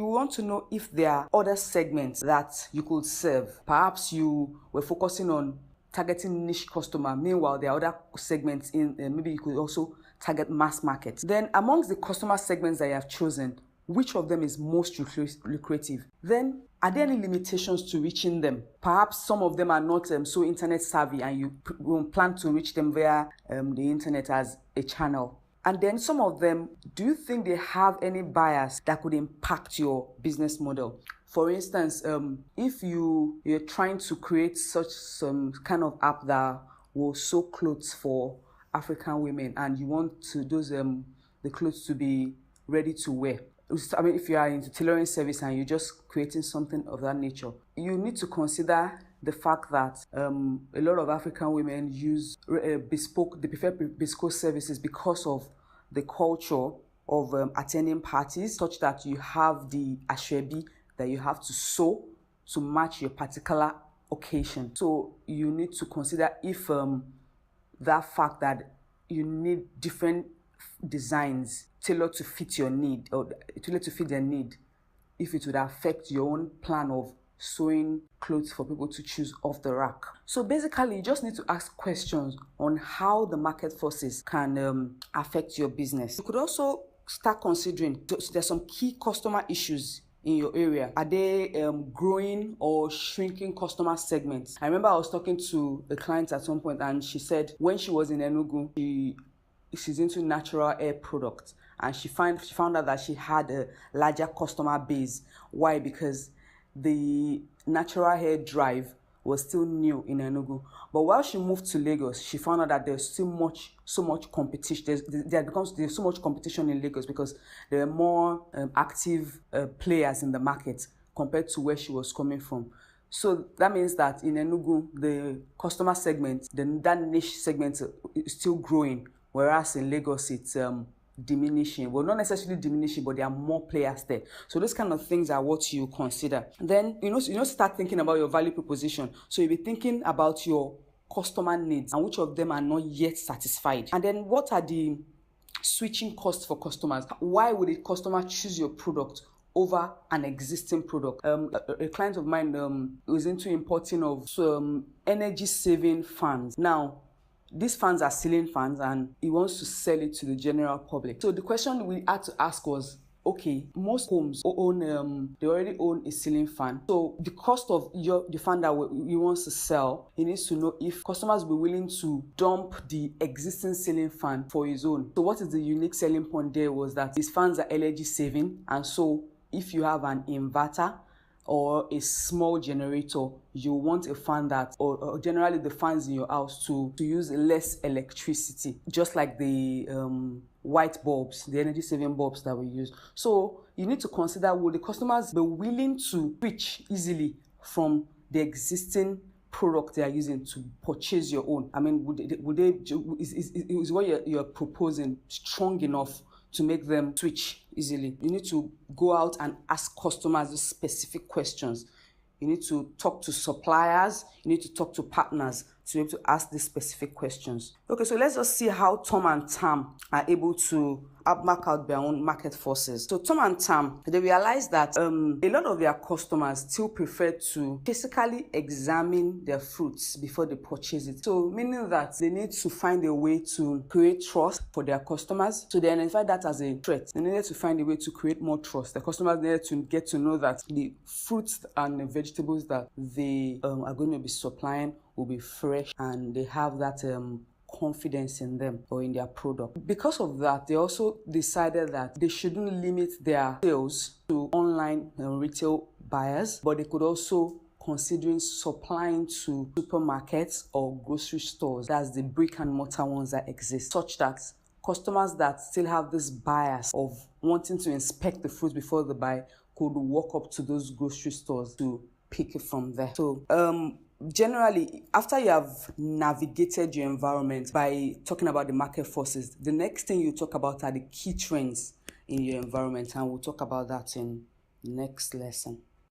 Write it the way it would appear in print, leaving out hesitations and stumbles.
You want to know if there are other segments that you could serve. Perhaps you were focusing on targeting niche customer. Meanwhile, there are other segments in maybe you could also target mass market. Then amongst the customer segments that you have chosen, which of them is most lucrative? Then are there any limitations to reaching them? Perhaps some of them are not so internet savvy and you plan to reach them via the internet as a channel. And then some of them, do you think they have any bias that could impact your business model? For instance, if you're trying to create some kind of app that will sew clothes for African women and you want to the clothes to be ready to wear. I mean, if you are into tailoring service and you're just creating something of that nature, you need to consider the fact that a lot of African women use they prefer bespoke services because of the culture of attending parties, such that you have the ashwebi that you have to sew to match your particular occasion. So you need to consider if that fact that you need different designs tailored to fit your need or tailored to fit their need, if it would affect your own plan of sewing clothes for people to choose off the rack. So basically, you just need to ask questions on how the market forces can affect your business. You could also start considering, there's some key customer issues in your area. Are they growing or shrinking customer segments? I remember I was talking to a client at some point and she said when she was in Enugu, she's into natural hair products and she found out that she had a larger customer base. Why? Because the natural hair drive was still new in Enugu. But while she moved to Lagos, she found out that there's still so much competition. There's so much competition in Lagos because there are more active players in the market compared to where she was coming from. So that means that in Enugu, the customer segment, that niche segment is still growing, whereas in Lagos it's diminishing. Well, not necessarily diminishing, but there are more players there. So those kind of things are what you consider. Then start thinking about your value proposition. So you'll be thinking about your customer needs and which of them are not yet satisfied. And then what are the switching costs for customers? Why would a customer choose your product over an existing product? A client of mine was into importing of some energy saving fans. Now, these fans are ceiling fans and he wants to sell it to the general public. So the question we had to ask was, okay, most homes they already own a ceiling fan. So the cost of the fan that he wants to sell, he needs to know if customers will be willing to dump the existing ceiling fan for his own. So what is the unique selling point there was that these fans are energy saving, and so if you have an inverter or a small generator, you want a fan that, or generally the fans in your house to use less electricity, just like the white bulbs, the energy saving bulbs that we use. So you need to consider, will the customers be willing to switch easily from the existing product they are using to purchase your own? I mean, is what you're proposing strong enough to make them switch easily? You need to go out and ask customers specific questions. You need to talk to suppliers. You need to talk to partners to be able to ask these specific questions. Okay, so let's just see how Tom and Tam are able to mark out their own market forces. So Tom and Tam, they realized that a lot of their customers still prefer to physically examine their fruits before they purchase it. So meaning that they need to find a way to create trust for their customers. So they identified that as a threat. They needed to find a way to create more trust. The customers needed to get to know that the fruits and the vegetables that they are going to be supplying will be fresh and they have that confidence in them or in their product. Because of that, they also decided that they shouldn't limit their sales to online retail buyers, but they could also considering supplying to supermarkets or grocery stores. That's the brick and mortar ones that exist, such that customers that still have this bias of wanting to inspect the fruit before they buy could walk up to those grocery stores to pick it from there. So generally, after you have navigated your environment by talking about the market forces, the next thing you talk about are the key trends in your environment, and we'll talk about that in next lesson.